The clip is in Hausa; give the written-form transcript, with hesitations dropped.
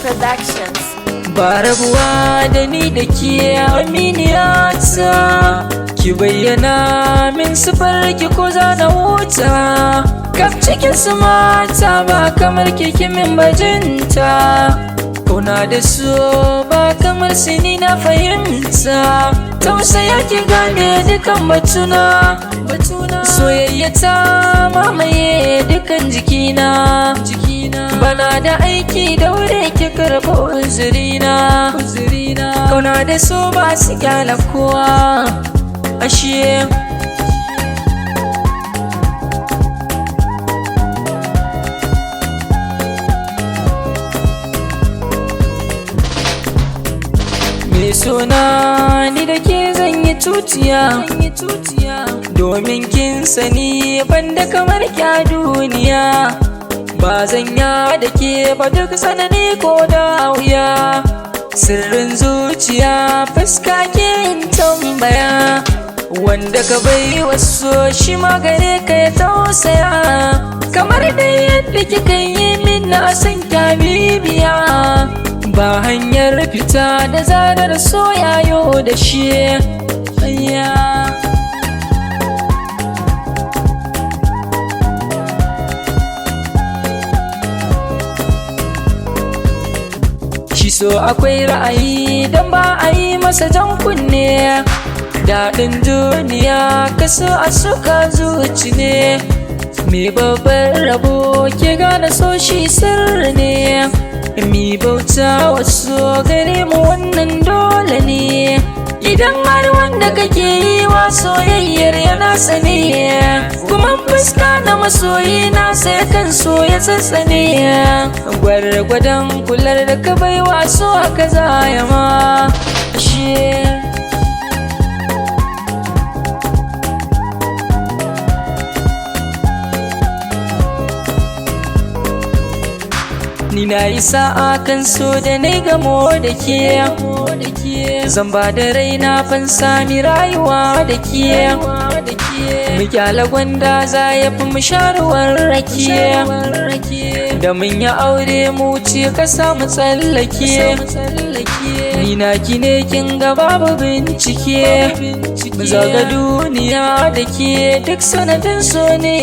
Productions. Ba rabuwa da ni da ke aminiyata, ki bayyana min sifar ki ko za na huta. Kaf cikin su mata ba kamar ki min bajinta, kauna da so ba kamar su ni na fahimta. Tausaya ki gane dukan batuna, soyayya ta mamaye dukan jikina. Bana da aiki daure ki karɓa uzurina, kauna da so ba su kyala kowa. Ashe me suna ni da ke zan yi tutiya, domin kin sani banda kamar kya duniya. Ba zan ya da ke ba duk sanani ko da wuya, sirrin zuciya fuska ke tambaya. Wanda ka bai wasu shi magare ka ya tausaya, kamar da yadda kika yi min na san kya bibiya. Ba hanyar fita da zarar soyayo da shi. Shi so akwai ra'ayi don ba a yi masa jan kunne. Daɗin duniya kaso a suka zuci ne, mai babbar rabo ke gane so shi sirri ne. Mi bauta wasu gare mu wannan dole ne, idan har wanda kake yi wa soyayyar yana sane. Kuma fuska na masoyi na sai kan so ya tsatsane. Gwargwadon kular da ka bai wa so haka zaya ma. Ashe ni na yi sa'a kan so da na gamo da ke. Zan ba da raina fansa mi rayuwa da ke. Mu kyala gwanda za ya fi mu sharuwar rake, da mun yi aure mu ce ka samu tsallake. Ni na ki ne kin ga babu bincike, mu zaga duniya da ke duk sanadin so ne.